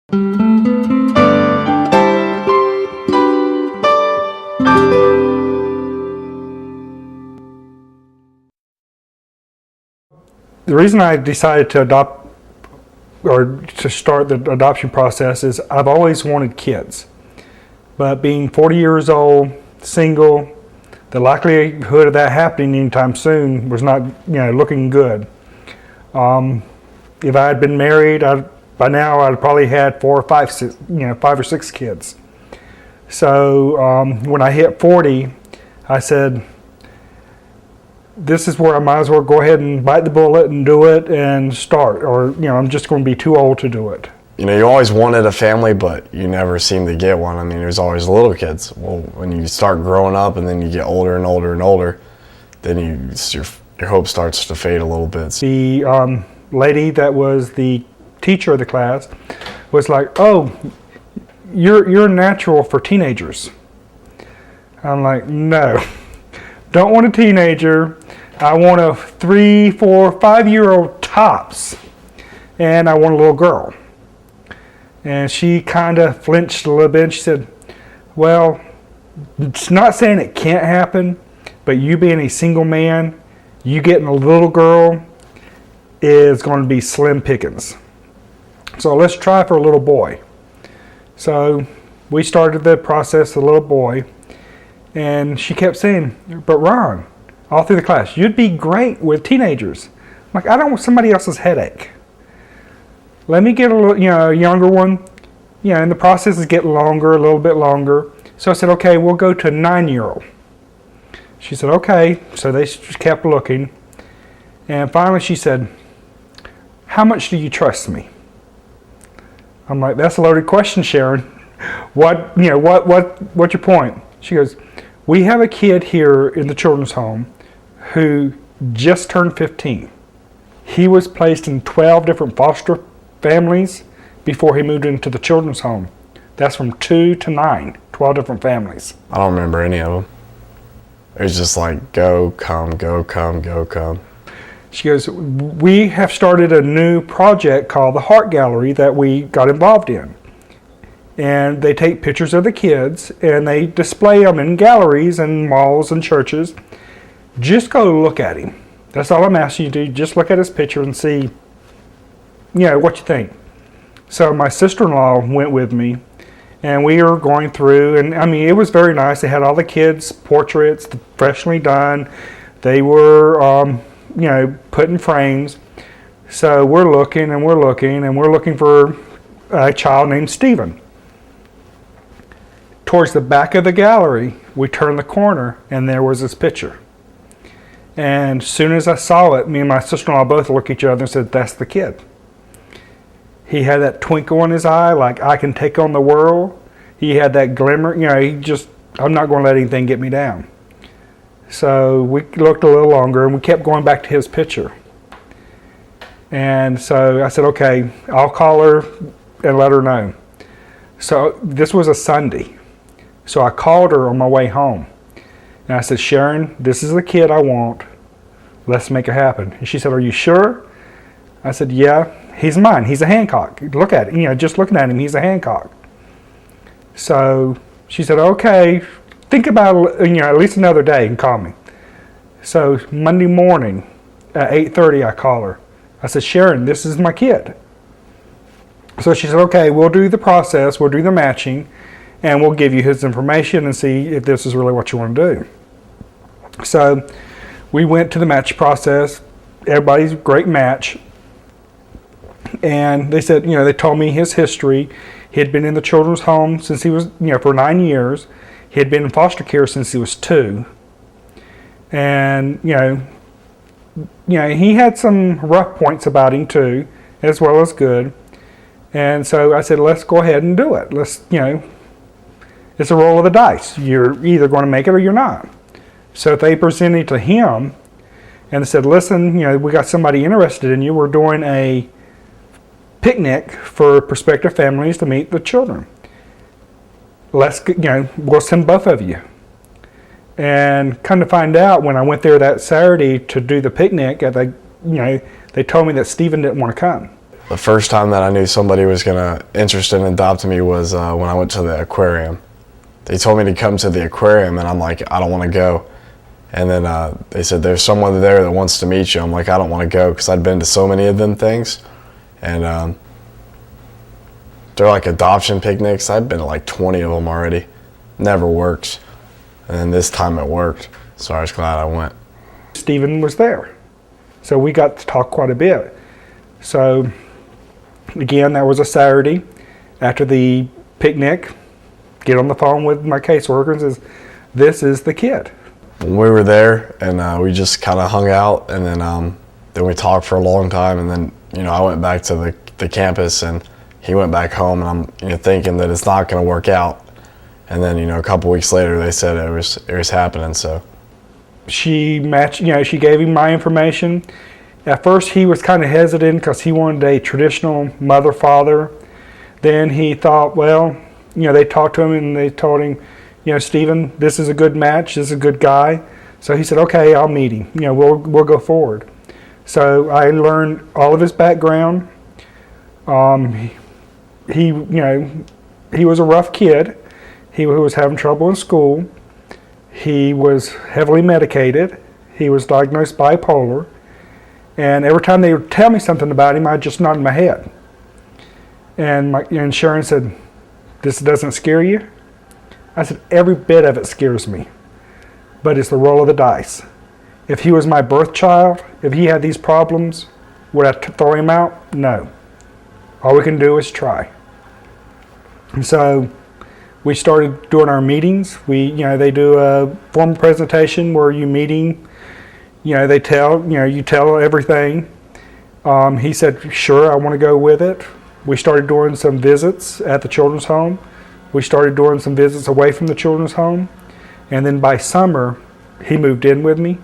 The reason I decided to adopt or to start the adoption process is I've always wanted kids. But being 40 years old, single, the likelihood of that happening anytime soon was not, looking good. If I had been married, by now I'd probably had 5 or 6 kids. So when I hit 40, I said, this is where I might as well go ahead and bite the bullet and do it and start, or I'm just going to be too old to do it. You always wanted a family, but you never seemed to get one. I mean, there's always little kids. Well, when you start growing up and then you get older and older and older, then your hope starts to fade a little bit. The lady that was the teacher of the class was like, "Oh, you're natural for teenagers." I'm like, "No, don't want a teenager. I want a 3, 4, 5-year-old tops, and I want a little girl." And she kind of flinched a little bit and she said, "Well, it's not saying it can't happen, but you being a single man, you getting a little girl is going to be slim pickings. So let's try for a little boy." So we started the process of a little boy, and she kept saying, "But Ron," all through the class, "you'd be great with teenagers." I'm like, I don't want somebody else's headache. Let me get a younger one. And the process is getting longer, a little bit longer. So I said, okay, we'll go to a 9-year-old. She said, okay. So they just kept looking. And finally she said, "How much do you trust me?" I'm like, that's a loaded question, Sharon. What's your point? She goes, "We have a kid here in the children's home who just turned 15. He was placed in 12 different foster families before he moved into the children's home. That's from 2 to 9, 12 different families." I don't remember any of them. It was just like, go, come, go, come, go, come. She goes, "We have started a new project called the Heart Gallery that we got involved in. And they take pictures of the kids and they display them in galleries and malls and churches. Just go look at him. That's all I'm asking you to do. Just look at his picture and see, what you think." So my sister-in-law went with me, and we were going through, and it was very nice. They had all the kids' portraits freshly done. They were, put in frames. So we're looking and we're looking and we're looking for a child named Stephen. Towards the back of the gallery, we turned the corner and there was this picture. And as soon as I saw it, me and my sister-in-law both looked at each other and said, "That's the kid." He had that twinkle in his eye, like, I can take on the world. He had that glimmer, I'm not going to let anything get me down. So we looked a little longer and we kept going back to his picture. And so I said, okay, I'll call her and let her know. So this was a Sunday. So I called her on my way home. And I said, "Sharon, this is the kid I want. Let's make it happen." And she said, "Are you sure?" I said, "Yeah, he's mine. He's a Hancock. Look at it. Just looking at him, he's a Hancock." So she said, "Okay, think about it, at least another day and call me." So Monday morning at 8:30, I call her. I said, "Sharon, this is my kid." So she said, "Okay, we'll do the process. We'll do the matching, and we'll give you his information and see if this is really what you want to do." So we went to the match process. Everybody's a great match. And they said, they told me his history. He had been in the children's home since he was, for 9 years. He had been in foster care since he was 2. And, he had some rough points about him too, as well as good. And so I said, let's go ahead and do it. Let's, it's a roll of the dice. You're either going to make it or you're not. So if they presented it to him and they said, "Listen, we got somebody interested in you. We're doing a picnic for prospective families to meet the children. We'll send both of you." And come to find out, when I went there that Saturday to do the picnic, they told me that Stephen didn't want to come. The first time that I knew somebody was interested in adopting me was when I went to the aquarium. They told me to come to the aquarium, and I'm like, I don't want to go. And then they said, there's someone there that wants to meet you. I'm like, I don't want to go, because I'd been to so many of them things. And they're like adoption picnics. I'd been to like 20 of them already. Never works. And then this time it worked. So I was glad I went. Stephen was there. So we got to talk quite a bit. So again, that was a Saturday after the picnic. Get on the phone with my caseworker and says, this is the kid. We were there, and we just kind of hung out, and then we talked for a long time, and then I went back to the campus, and he went back home, and I'm thinking that it's not going to work out. And then a couple weeks later they said it was happening. So she matched, she gave him my information. At first he was kind of hesitant because he wanted a traditional mother-father. Then he thought, well, they talked to him and they told him, Stephen, this is a good match, this is a good guy. So he said, okay, I'll meet him. We'll go forward. So I learned all of his background. He was a rough kid. He was having trouble in school. He was heavily medicated. He was diagnosed bipolar. And every time they would tell me something about him, I'd just nod my head. And Sharon said, this doesn't scare you? I said, every bit of it scares me, but it's the roll of the dice. If he was my birth child, if he had these problems, would I throw him out? No. All we can do is try. And so we started doing our meetings. They do a formal presentation where you meeting, they tell, you tell everything. He said, sure, I want to go with it. We started doing some visits at the children's home. We started doing some visits away from the children's home. And then by summer, he moved in with me.